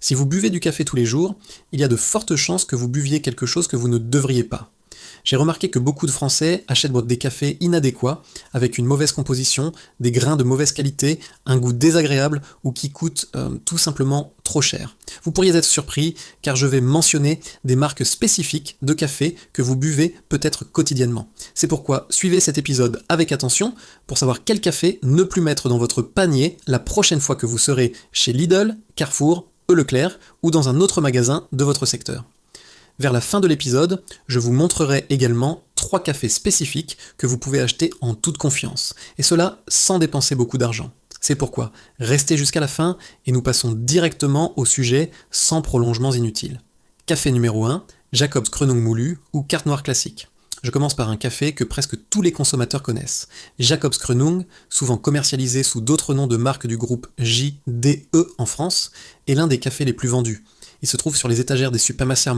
Si vous buvez du café tous les jours, il y a de fortes chances que vous buviez quelque chose que vous ne devriez pas. J'ai remarqué que beaucoup de Français achètent des cafés inadéquats, avec une mauvaise composition, des grains de mauvaise qualité, un goût désagréable ou qui coûtent tout simplement trop cher. Vous pourriez être surpris car je vais mentionner des marques spécifiques de café que vous buvez peut-être quotidiennement. C'est pourquoi suivez cet épisode avec attention pour savoir quel café ne plus mettre dans votre panier la prochaine fois que vous serez chez Lidl, Carrefour, Leclerc ou dans un autre magasin de votre secteur. Vers la fin de l'épisode, je vous montrerai également 3 cafés spécifiques que vous pouvez acheter en toute confiance, et cela sans dépenser beaucoup d'argent. C'est pourquoi restez jusqu'à la fin et nous passons directement au sujet sans prolongements inutiles. Café numéro 1, Jacobs Kronung moulu ou carte noire classique. Je commence par un café que presque tous les consommateurs connaissent. Jacobs Kronung, souvent commercialisé sous d'autres noms de marques du groupe JDE en France, est l'un des cafés les plus vendus. Il se trouve sur les étagères des supermarchés,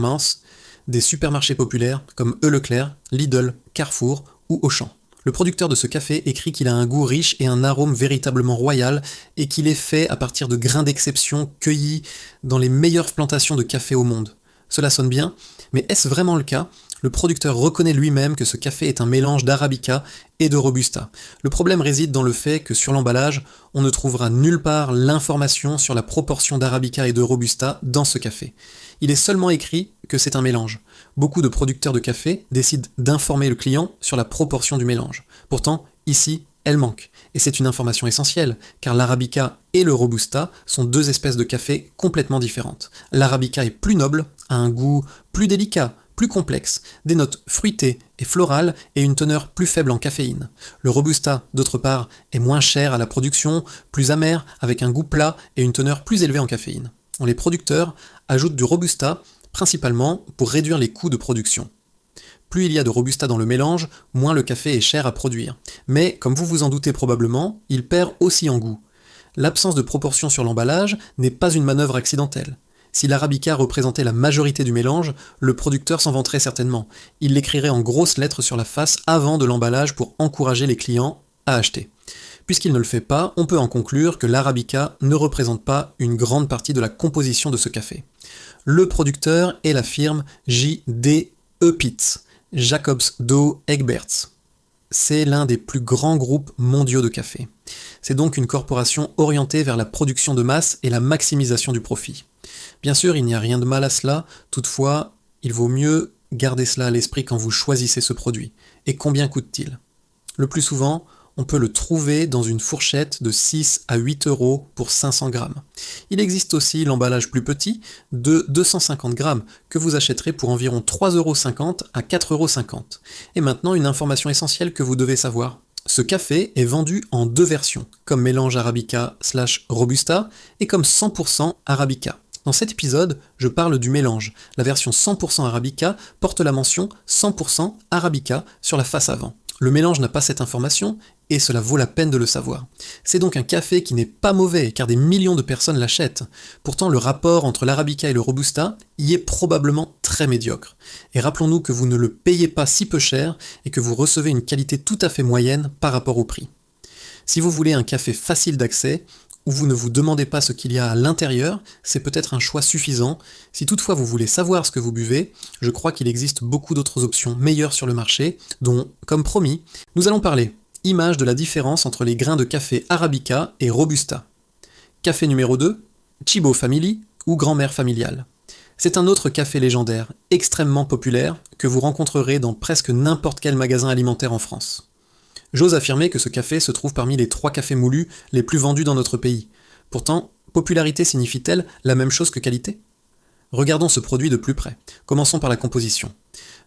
des supermarchés populaires comme Leclerc, Lidl, Carrefour ou Auchan. Le producteur de ce café écrit qu'il a un goût riche et un arôme véritablement royal et qu'il est fait à partir de grains d'exception cueillis dans les meilleures plantations de café au monde. Cela sonne bien, mais est-ce vraiment le cas ? Le producteur reconnaît lui-même que ce café est un mélange d'Arabica et de Robusta. Le problème réside dans le fait que sur l'emballage, on ne trouvera nulle part l'information sur la proportion d'Arabica et de Robusta dans ce café. Il est seulement écrit que c'est un mélange. Beaucoup de producteurs de café décident d'informer le client sur la proportion du mélange. Pourtant, ici, elle manque. Et c'est une information essentielle, car l'Arabica et le Robusta sont 2 espèces de café complètement différentes. L'Arabica est plus noble, a un goût plus délicat, plus complexe, des notes fruitées et florales et une teneur plus faible en caféine. Le Robusta, d'autre part, est moins cher à la production, plus amer, avec un goût plat et une teneur plus élevée en caféine. Les producteurs ajoutent du Robusta, principalement pour réduire les coûts de production. Plus il y a de Robusta dans le mélange, moins le café est cher à produire. Mais, comme vous vous en doutez probablement, il perd aussi en goût. L'absence de proportion sur l'emballage n'est pas une manœuvre accidentelle. Si l'Arabica représentait la majorité du mélange, le producteur s'en vanterait certainement. Il l'écrirait en grosses lettres sur la face avant de l'emballage pour encourager les clients à acheter. Puisqu'il ne le fait pas, on peut en conclure que l'Arabica ne représente pas une grande partie de la composition de ce café. Le producteur est la firme JDE Peet's, Jacobs Douwe Egberts. C'est l'un des plus grands groupes mondiaux de café. C'est donc une corporation orientée vers la production de masse et la maximisation du profit. Bien sûr, il n'y a rien de mal à cela, toutefois, il vaut mieux garder cela à l'esprit quand vous choisissez ce produit. Et combien coûte-t-il ? Le plus souvent, on peut le trouver dans une fourchette de 6 à 8 € pour 500 grammes. Il existe aussi l'emballage plus petit de 250 grammes que vous achèterez pour environ 3,50 € à 4,50 €. Et maintenant, une information essentielle que vous devez savoir. Ce café est vendu en 2 versions, comme mélange Arabica/Robusta et comme 100% Arabica. Dans cet épisode, je parle du mélange. La version 100% Arabica porte la mention 100% Arabica sur la face avant. Le mélange n'a pas cette information et cela vaut la peine de le savoir. C'est donc un café qui n'est pas mauvais car des millions de personnes l'achètent. Pourtant, le rapport entre l'Arabica et le Robusta y est probablement très médiocre. Et rappelons-nous que vous ne le payez pas si peu cher et que vous recevez une qualité tout à fait moyenne par rapport au prix. Si vous voulez un café facile d'accès, où vous ne vous demandez pas ce qu'il y a à l'intérieur, c'est peut-être un choix suffisant. Si toutefois vous voulez savoir ce que vous buvez, je crois qu'il existe beaucoup d'autres options meilleures sur le marché, dont, comme promis, nous allons parler. Image de la différence entre les grains de café Arabica et Robusta. Café numéro 2, Chibo Family ou grand-mère familiale. C'est un autre café légendaire, extrêmement populaire, que vous rencontrerez dans presque n'importe quel magasin alimentaire en France. J'ose affirmer que ce café se trouve parmi les 3 cafés moulus les plus vendus dans notre pays. Pourtant, popularité signifie-t-elle la même chose que qualité ? Regardons ce produit de plus près. Commençons par la composition.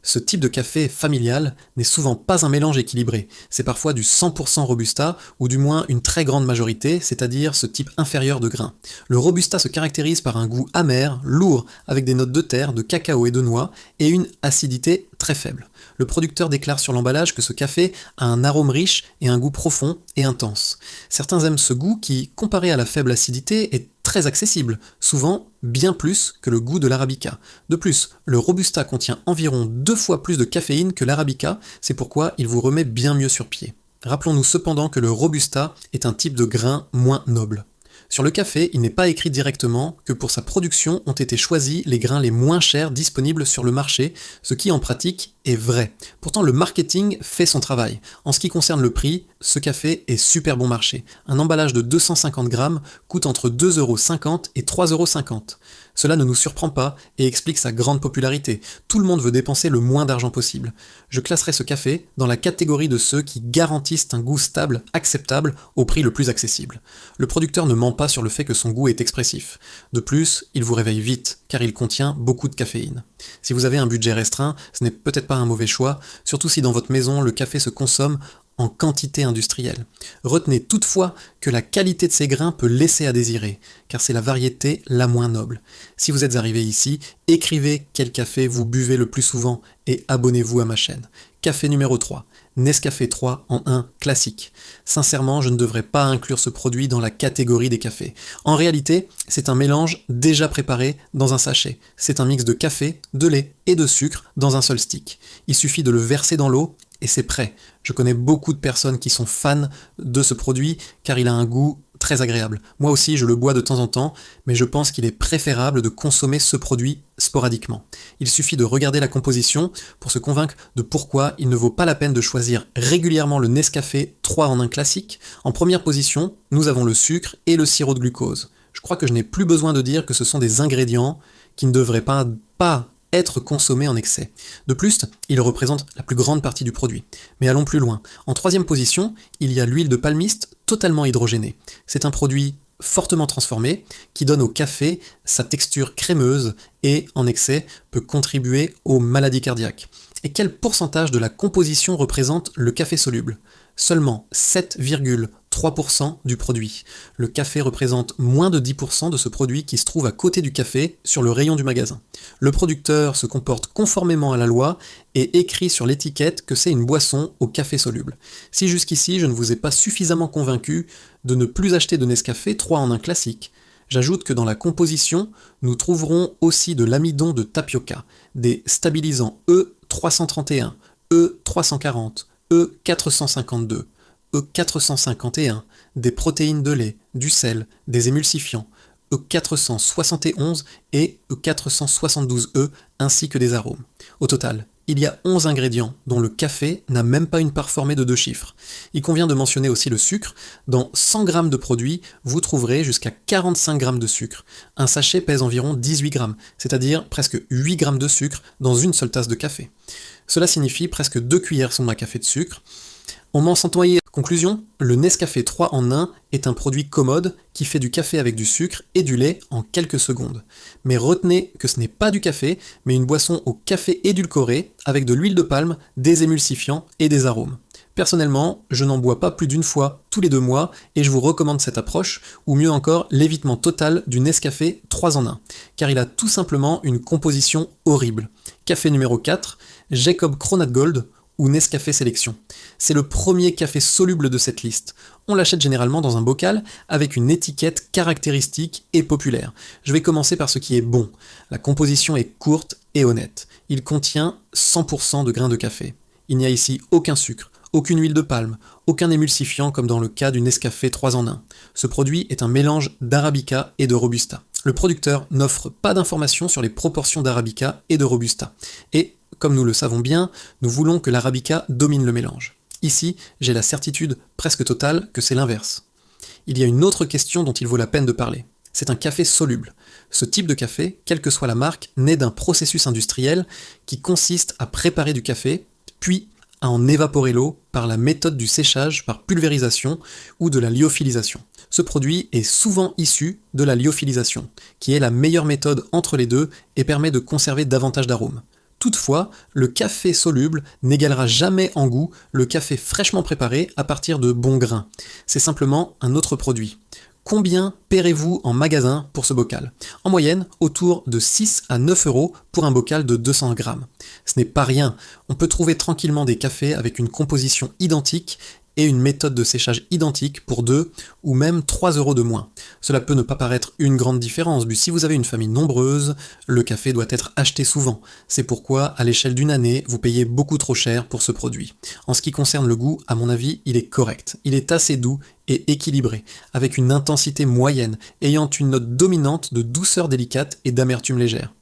Ce type de café familial n'est souvent pas un mélange équilibré. C'est parfois du 100% Robusta, ou du moins une très grande majorité, c'est-à-dire ce type inférieur de grain. Le Robusta se caractérise par un goût amer, lourd, avec des notes de terre, de cacao et de noix, et une acidité très faible. Le producteur déclare sur l'emballage que ce café a un arôme riche et un goût profond et intense. Certains aiment ce goût qui, comparé à la faible acidité, est très accessible, souvent bien plus que le goût de l'Arabica. De plus, le Robusta contient environ 2 fois plus de caféine que l'Arabica, c'est pourquoi il vous remet bien mieux sur pied. Rappelons-nous cependant que le Robusta est un type de grain moins noble. Sur le café, il n'est pas écrit directement que pour sa production ont été choisis les grains les moins chers disponibles sur le marché, ce qui en pratique est vrai. Pourtant, le marketing fait son travail. En ce qui concerne le prix, ce café est super bon marché. Un emballage de 250 grammes coûte entre 2,50 € et 3,50 €. Cela ne nous surprend pas et explique sa grande popularité. Tout le monde veut dépenser le moins d'argent possible. Je classerai ce café dans la catégorie de ceux qui garantissent un goût stable, acceptable, au prix le plus accessible. Le producteur ne ment pas sur le fait que son goût est expressif. De plus, il vous réveille vite, car il contient beaucoup de caféine. Si vous avez un budget restreint, ce n'est peut-être pas un mauvais choix, surtout si dans votre maison le café se consomme en quantité industrielle. Retenez toutefois que la qualité de ces grains peut laisser à désirer, car c'est la variété la moins noble. Si vous êtes arrivé ici, écrivez quel café vous buvez le plus souvent et abonnez-vous à ma chaîne. Café numéro 3, Nescafé 3 en 1 classique. Sincèrement, je ne devrais pas inclure ce produit dans la catégorie des cafés. En réalité, c'est un mélange déjà préparé dans un sachet. C'est un mix de café, de lait et de sucre dans un seul stick. Il suffit de le verser dans l'eau et c'est prêt. Je connais beaucoup de personnes qui sont fans de ce produit car il a un goût très agréable. Moi aussi, je le bois de temps en temps, mais je pense qu'il est préférable de consommer ce produit sporadiquement. Il suffit de regarder la composition pour se convaincre de pourquoi il ne vaut pas la peine de choisir régulièrement le Nescafé 3 en 1 classique. En première position, nous avons le sucre et le sirop de glucose. Je crois que je n'ai plus besoin de dire que ce sont des ingrédients qui ne devraient pas être consommé en excès. De plus, il représente la plus grande partie du produit. Mais allons plus loin. En troisième position, il y a l'huile de palmiste totalement hydrogénée. C'est un produit fortement transformé qui donne au café sa texture crémeuse et, en excès, peut contribuer aux maladies cardiaques. Et quel pourcentage de la composition représente le café soluble ? Seulement 7,3% du produit. Le café représente moins de 10% de ce produit qui se trouve à côté du café sur le rayon du magasin. Le producteur se comporte conformément à la loi et écrit sur l'étiquette que c'est une boisson au café soluble. Si jusqu'ici je ne vous ai pas suffisamment convaincu de ne plus acheter de Nescafé 3 en 1 classique, j'ajoute que dans la composition, nous trouverons aussi de l'amidon de tapioca, des stabilisants E331, E340, E452, E451, des protéines de lait, du sel, des émulsifiants, E471 et E472E, ainsi que des arômes. Au total, il y a 11 ingrédients, dont le café n'a même pas une part formée de 2 chiffres. Il convient de mentionner aussi le sucre. Dans 100 g de produit, vous trouverez jusqu'à 45 g de sucre. Un sachet pèse environ 18 g, c'est-à-dire presque 8 g de sucre dans une seule tasse de café. Cela signifie presque 2 cuillères à café de sucre. On m'en sent noyer. Conclusion, le Nescafé 3 en 1 est un produit commode qui fait du café avec du sucre et du lait en quelques secondes. Mais retenez que ce n'est pas du café, mais une boisson au café édulcoré avec de l'huile de palme, des émulsifiants et des arômes. Personnellement, je n'en bois pas plus d'une fois tous les 2 mois et je vous recommande cette approche, ou mieux encore l'évitement total du Nescafé 3 en 1, car il a tout simplement une composition horrible. Café numéro 4, Jacob Kronat Gold ou Nescafé Sélection. C'est le premier café soluble de cette liste. On l'achète généralement dans un bocal avec une étiquette caractéristique et populaire. Je vais commencer par ce qui est bon. La composition est courte et honnête. Il contient 100% de grains de café. Il n'y a ici aucun sucre, aucune huile de palme, aucun émulsifiant comme dans le cas du Nescafé 3 en 1. Ce produit est un mélange d'Arabica et de Robusta. Le producteur n'offre pas d'informations sur les proportions d'Arabica et de Robusta. Et, comme nous le savons bien, nous voulons que l'Arabica domine le mélange. Ici, j'ai la certitude presque totale que c'est l'inverse. Il y a une autre question dont il vaut la peine de parler. C'est un café soluble. Ce type de café, quelle que soit la marque, naît d'un processus industriel qui consiste à préparer du café, puis à en évaporer l'eau par la méthode du séchage par pulvérisation ou de la lyophilisation. Ce produit est souvent issu de la lyophilisation, qui est la meilleure méthode entre les deux et permet de conserver davantage d'arômes. Toutefois, le café soluble n'égalera jamais en goût le café fraîchement préparé à partir de bons grains. C'est simplement un autre produit. Combien paierez-vous en magasin pour ce bocal ? En moyenne, autour de 6 à 9 € pour un bocal de 200 grammes. Ce n'est pas rien, on peut trouver tranquillement des cafés avec une composition identique et une méthode de séchage identique pour 2 ou même 3 euros de moins. Cela peut ne pas paraître une grande différence, vu si vous avez une famille nombreuse, le café doit être acheté souvent. C'est pourquoi, à l'échelle d'une année, vous payez beaucoup trop cher pour ce produit. En ce qui concerne le goût, à mon avis, il est correct. Il est assez doux et équilibré, avec une intensité moyenne, ayant une note dominante de douceur délicate et d'amertume légère.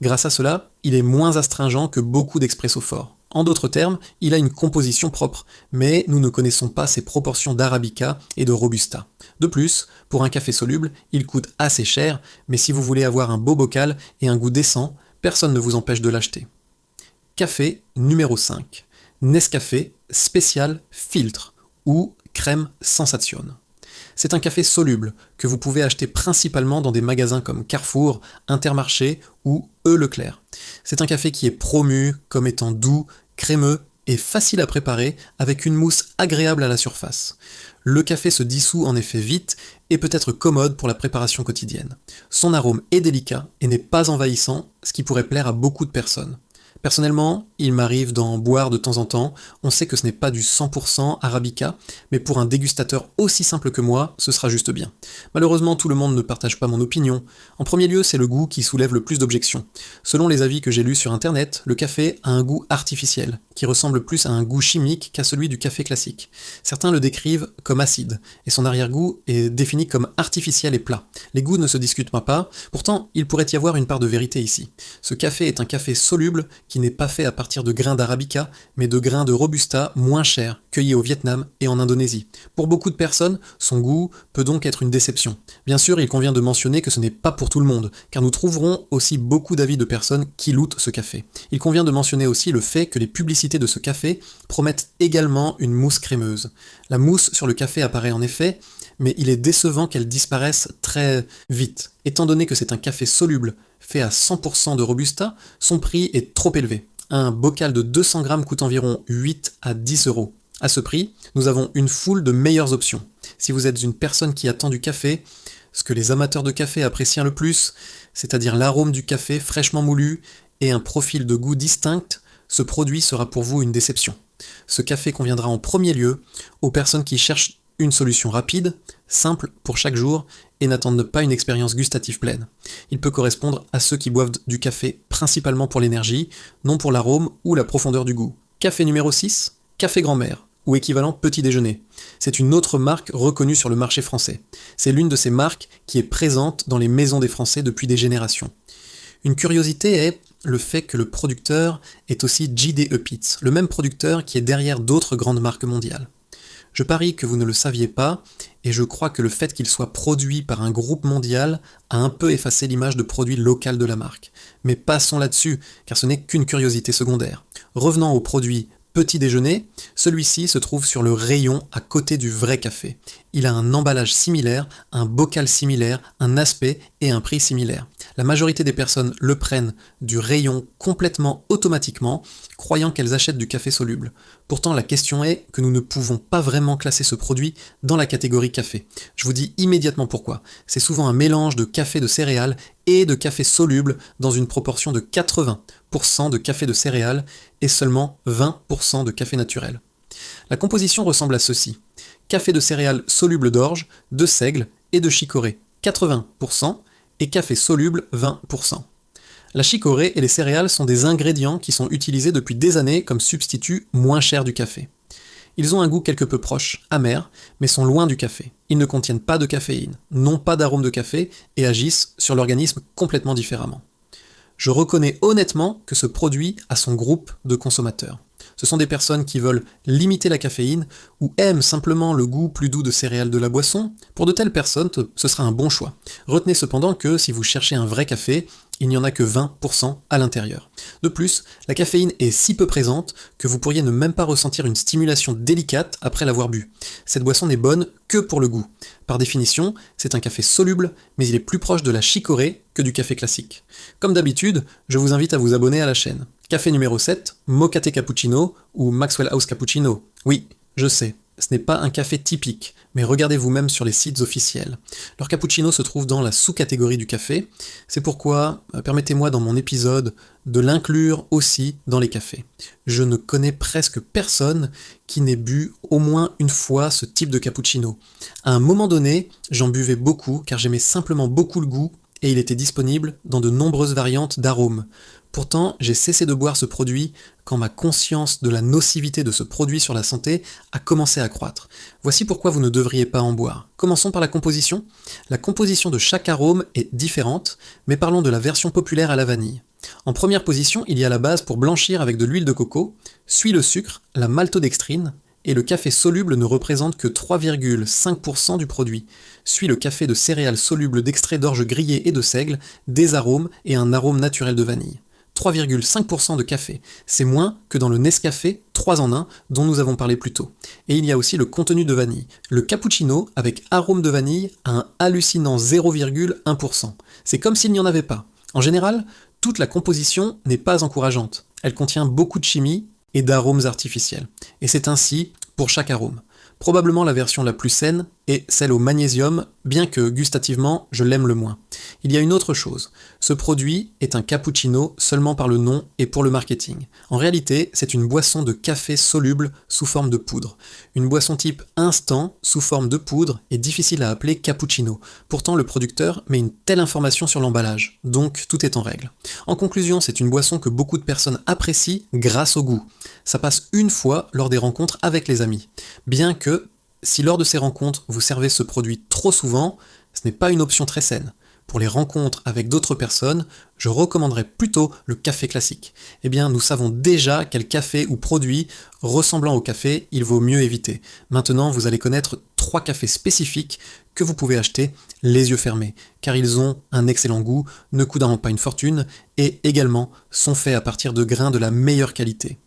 Grâce à cela, il est moins astringent que beaucoup d'expresso forts. En d'autres termes, il a une composition propre, mais nous ne connaissons pas ses proportions d'arabica et de robusta. De plus, pour un café soluble, il coûte assez cher, mais si vous voulez avoir un beau bocal et un goût décent, personne ne vous empêche de l'acheter. Café numéro 5. Nescafé spécial filtre ou crème sensation. C'est un café soluble que vous pouvez acheter principalement dans des magasins comme Carrefour, Intermarché ou Leclerc. C'est un café qui est promu comme étant doux, crémeux et facile à préparer avec une mousse agréable à la surface. Le café se dissout en effet vite et peut être commode pour la préparation quotidienne. Son arôme est délicat et n'est pas envahissant, ce qui pourrait plaire à beaucoup de personnes. Personnellement, il m'arrive d'en boire de temps en temps, on sait que ce n'est pas du 100% Arabica, mais pour un dégustateur aussi simple que moi, ce sera juste bien. Malheureusement, tout le monde ne partage pas mon opinion. En premier lieu, c'est le goût qui soulève le plus d'objections. Selon les avis que j'ai lus sur internet, le café a un goût artificiel, qui ressemble plus à un goût chimique qu'à celui du café classique. Certains le décrivent comme acide, et son arrière-goût est défini comme artificiel et plat. Les goûts ne se discutent pas, pourtant il pourrait y avoir une part de vérité ici. Ce café est un café soluble qui n'est pas fait à partir de grains d'arabica, mais de grains de robusta moins chers, cueillis au Vietnam et en Indonésie. Pour beaucoup de personnes, son goût peut donc être une déception. Bien sûr, il convient de mentionner que ce n'est pas pour tout le monde, car nous trouverons aussi beaucoup d'avis de personnes qui loutent ce café. Il convient de mentionner aussi le fait que les publicités de ce café promettent également une mousse crémeuse. La mousse sur le café apparaît en effet, mais il est décevant qu'elle disparaisse très vite. Étant donné que c'est un café soluble, fait à 100% de robusta, son prix est trop élevé. Un bocal de 200 grammes coûte environ 8 à 10 euros. À ce prix, nous avons une foule de meilleures options. Si vous êtes une personne qui attend du café, ce que les amateurs de café apprécient le plus, c'est-à-dire l'arôme du café fraîchement moulu et un profil de goût distinct, ce produit sera pour vous une déception. Ce café conviendra en premier lieu aux personnes qui cherchent une solution rapide, simple pour chaque jour et n'attendent pas une expérience gustative pleine. Il peut correspondre à ceux qui boivent du café principalement pour l'énergie, non pour l'arôme ou la profondeur du goût. Café numéro 6, café grand-mère, ou équivalent petit déjeuner. C'est une autre marque reconnue sur le marché français. C'est l'une de ces marques qui est présente dans les maisons des Français depuis des générations. Une curiosité est le fait que le producteur est aussi J.D.E. Peet's, le même producteur qui est derrière d'autres grandes marques mondiales. Je parie que vous ne le saviez pas, et je crois que le fait qu'il soit produit par un groupe mondial a un peu effacé l'image de produit local de la marque. Mais passons là-dessus, car ce n'est qu'une curiosité secondaire. Revenant au produit petit déjeuner, celui-ci se trouve sur le rayon à côté du vrai café. Il a un emballage similaire, un bocal similaire, un aspect et un prix similaire. La majorité des personnes le prennent du rayon complètement automatiquement, croyant qu'elles achètent du café soluble. Pourtant, la question est que nous ne pouvons pas vraiment classer ce produit dans la catégorie café. Je vous dis immédiatement pourquoi. C'est souvent un mélange de café de céréales et de café soluble dans une proportion de 80% de café de céréales et seulement 20% de café naturel. La composition ressemble à ceci. Café de céréales soluble d'orge, de seigle et de chicorée, 80%, et café soluble, 20%. La chicorée et les céréales sont des ingrédients qui sont utilisés depuis des années comme substitut moins cher du café. Ils ont un goût quelque peu proche, amer, mais sont loin du café. Ils ne contiennent pas de caféine, n'ont pas d'arôme de café et agissent sur l'organisme complètement différemment. Je reconnais honnêtement que ce produit a son groupe de consommateurs. Ce sont des personnes qui veulent limiter la caféine ou aiment simplement le goût plus doux de céréales de la boisson. Pour de telles personnes, ce sera un bon choix. Retenez cependant que si vous cherchez un vrai café, il n'y en a que 20% à l'intérieur. De plus, la caféine est si peu présente que vous pourriez ne même pas ressentir une stimulation délicate après l'avoir bu. Cette boisson n'est bonne que pour le goût. Par définition, c'est un café soluble, mais il est plus proche de la chicorée que du café classique. Comme d'habitude, je vous invite à vous abonner à la chaîne. Café numéro 7, Mocate Cappuccino ou Maxwell House Cappuccino. Oui, je sais, ce n'est pas un café typique, mais regardez vous-même sur les sites officiels. Leur cappuccino se trouve dans la sous-catégorie du café, c'est pourquoi permettez-moi dans mon épisode de l'inclure aussi dans les cafés. Je ne connais presque personne qui n'ait bu au moins une fois ce type de cappuccino. À un moment donné, j'en buvais beaucoup car j'aimais simplement beaucoup le goût et il était disponible dans de nombreuses variantes d'arômes. Pourtant, j'ai cessé de boire ce produit quand ma conscience de la nocivité de ce produit sur la santé a commencé à croître. Voici pourquoi vous ne devriez pas en boire. Commençons par la composition. La composition de chaque arôme est différente, mais parlons de la version populaire à la vanille. En première position, il y a la base pour blanchir avec de l'huile de coco, suit le sucre, la maltodextrine, et le café soluble ne représente que 3,5% du produit. Suit le café de céréales soluble d'extrait d'orge grillé et de seigle, des arômes et un arôme naturel de vanille. 3,5% de café, c'est moins que dans le Nescafé 3 en 1 dont nous avons parlé plus tôt. Et il y a aussi le contenu de vanille. Le cappuccino avec arôme de vanille a un hallucinant 0,1%. C'est comme s'il n'y en avait pas. En général, toute la composition n'est pas encourageante. Elle contient beaucoup de chimie et d'arômes artificiels. Et c'est ainsi pour chaque arôme. Probablement la version la plus saine est celle au magnésium, bien que gustativement je l'aime le moins. Il y a une autre chose, ce produit est un cappuccino seulement par le nom et pour le marketing. En réalité, c'est une boisson de café soluble sous forme de poudre. Une boisson type instant sous forme de poudre est difficile à appeler cappuccino. Pourtant le producteur met une telle information sur l'emballage, donc tout est en règle. En conclusion, c'est une boisson que beaucoup de personnes apprécient grâce au goût. Ça passe une fois lors des rencontres avec les amis. Bien que, si lors de ces rencontres vous servez ce produit trop souvent, ce n'est pas une option très saine. Pour les rencontres avec d'autres personnes, je recommanderais plutôt le café classique. Eh bien, nous savons déjà quel café ou produit ressemblant au café il vaut mieux éviter. Maintenant, vous allez connaître 3 cafés spécifiques que vous pouvez acheter les yeux fermés, car ils ont un excellent goût, ne coûteront pas une fortune, et également sont faits à partir de grains de la meilleure qualité.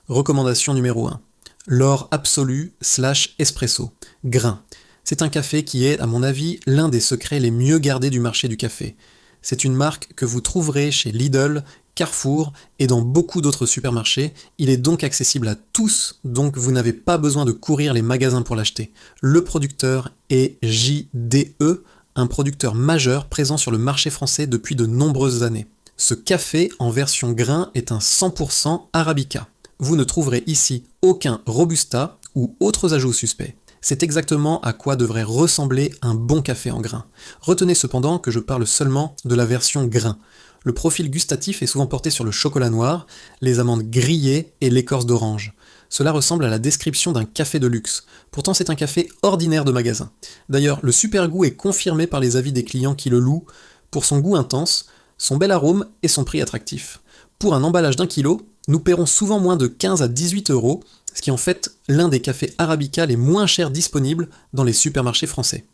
Recommandation numéro 1. L'or absolu / espresso. Grain. C'est un café qui est, à mon avis, l'un des secrets les mieux gardés du marché du café. C'est une marque que vous trouverez chez Lidl, Carrefour et dans beaucoup d'autres supermarchés. Il est donc accessible à tous, donc vous n'avez pas besoin de courir les magasins pour l'acheter. Le producteur est JDE, un producteur majeur présent sur le marché français depuis de nombreuses années. Ce café en version grain est un 100% Arabica. Vous ne trouverez ici aucun Robusta ou autres ajouts suspects. C'est exactement à quoi devrait ressembler un bon café en grain. Retenez cependant que je parle seulement de la version grain. Le profil gustatif est souvent porté sur le chocolat noir, les amandes grillées et l'écorce d'orange. Cela ressemble à la description d'un café de luxe. Pourtant c'est un café ordinaire de magasin. D'ailleurs, le super goût est confirmé par les avis des clients qui le louent pour son goût intense, son bel arôme et son prix attractif. Pour un emballage d'1 kg, nous paierons souvent moins de 15 à 18 €, ce qui est en fait l'un des cafés Arabica les moins chers disponibles dans les supermarchés français.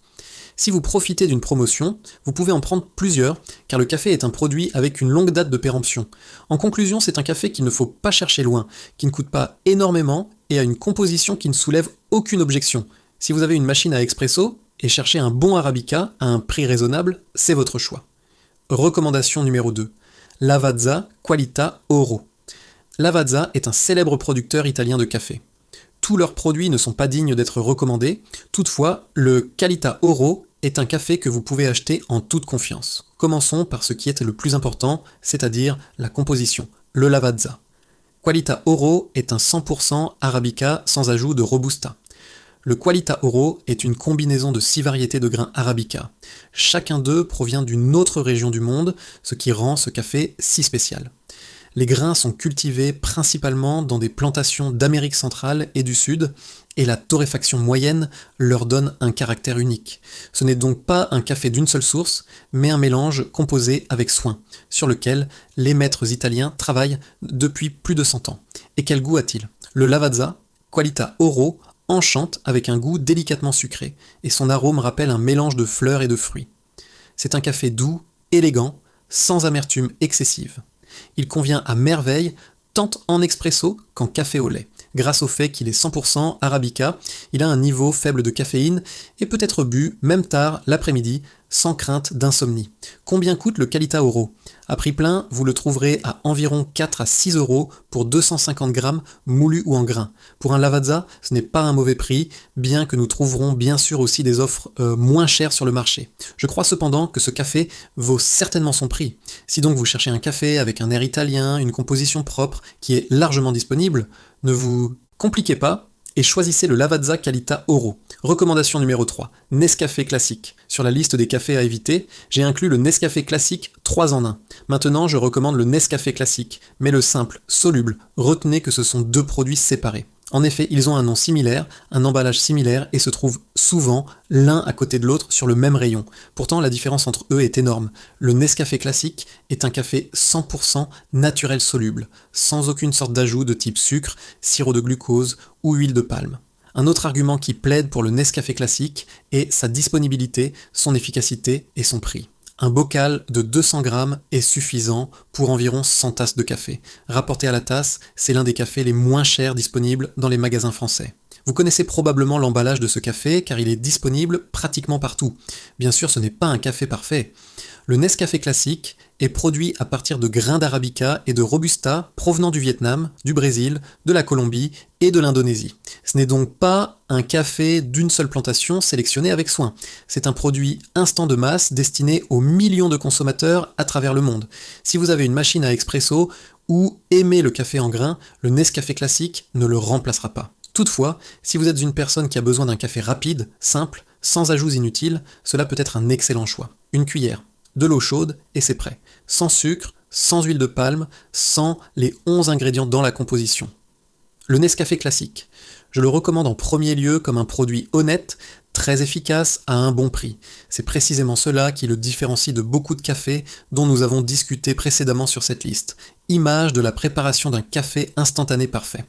Si vous profitez d'une promotion, vous pouvez en prendre plusieurs, car le café est un produit avec une longue date de péremption. En conclusion, c'est un café qu'il ne faut pas chercher loin, qui ne coûte pas énormément et a une composition qui ne soulève aucune objection. Si vous avez une machine à expresso et cherchez un bon Arabica à un prix raisonnable, c'est votre choix. Recommandation numéro 2. Lavazza Qualità Oro. Lavazza est un célèbre producteur italien de café. Tous leurs produits ne sont pas dignes d'être recommandés, toutefois, le Qualità Oro est un café que vous pouvez acheter en toute confiance. Commençons par ce qui est le plus important, c'est-à-dire la composition, le Lavazza. Qualità Oro est un 100% Arabica sans ajout de Robusta. Le Qualità Oro est une combinaison de 6 variétés de grains Arabica. Chacun d'eux provient d'une autre région du monde, ce qui rend ce café si spécial. Les grains sont cultivés principalement dans des plantations d'Amérique centrale et du Sud, et la torréfaction moyenne leur donne un caractère unique. Ce n'est donc pas un café d'une seule source, mais un mélange composé avec soin, sur lequel les maîtres italiens travaillent depuis plus de 100 ans. Et quel goût a-t-il ? Le Lavazza, Qualità Oro, enchante avec un goût délicatement sucré, et son arôme rappelle un mélange de fleurs et de fruits. C'est un café doux, élégant, sans amertume excessive. Il convient à merveille tant en expresso qu'en café au lait. Grâce au fait qu'il est 100% Arabica, il a un niveau faible de caféine et peut être bu, même tard l'après-midi, sans crainte d'insomnie. Combien coûte le Qualita Oro? À prix plein, vous le trouverez à environ 4 à 6 euros pour 250 grammes moulu ou en grains. Pour un Lavazza, ce n'est pas un mauvais prix, bien que nous trouverons bien sûr aussi des offres moins chères sur le marché. Je crois cependant que ce café vaut certainement son prix. Si donc vous cherchez un café avec un air italien, une composition propre qui est largement disponible, ne vous compliquez pas et choisissez le Lavazza Qualita Oro. Recommandation numéro 3, Nescafé classique. Sur la liste des cafés à éviter, j'ai inclus le Nescafé classique 3 en 1. Maintenant, je recommande le Nescafé classique, mais le simple, soluble. Retenez que ce sont deux produits séparés. En effet, ils ont un nom similaire, un emballage similaire et se trouvent souvent l'un à côté de l'autre sur le même rayon. Pourtant, la différence entre eux est énorme. Le Nescafé classique est un café 100% naturel soluble, sans aucune sorte d'ajout de type sucre, sirop de glucose ou huile de palme. Un autre argument qui plaide pour le Nescafé classique est sa disponibilité, son efficacité et son prix. Un bocal de 200 grammes est suffisant pour environ 100 tasses de café. Rapporté à la tasse, c'est l'un des cafés les moins chers disponibles dans les magasins français. Vous connaissez probablement l'emballage de ce café car il est disponible pratiquement partout. Bien sûr, ce n'est pas un café parfait. Le Nescafé classique est produit à partir de grains d'Arabica et de Robusta provenant du Vietnam, du Brésil, de la Colombie et de l'Indonésie. Ce n'est donc pas un café d'une seule plantation sélectionné avec soin. C'est un produit instant de masse destiné aux millions de consommateurs à travers le monde. Si vous avez une machine à expresso ou aimez le café en grains, le Nescafé classique ne le remplacera pas. Toutefois, si vous êtes une personne qui a besoin d'un café rapide, simple, sans ajouts inutiles, cela peut être un excellent choix. Une cuillère, de l'eau chaude et c'est prêt. Sans sucre, sans huile de palme, sans les 11 ingrédients dans la composition. Le Nescafé classique. Je le recommande en premier lieu comme un produit honnête, très efficace à un bon prix. C'est précisément cela qui le différencie de beaucoup de cafés dont nous avons discuté précédemment sur cette liste. Image de la préparation d'un café instantané parfait.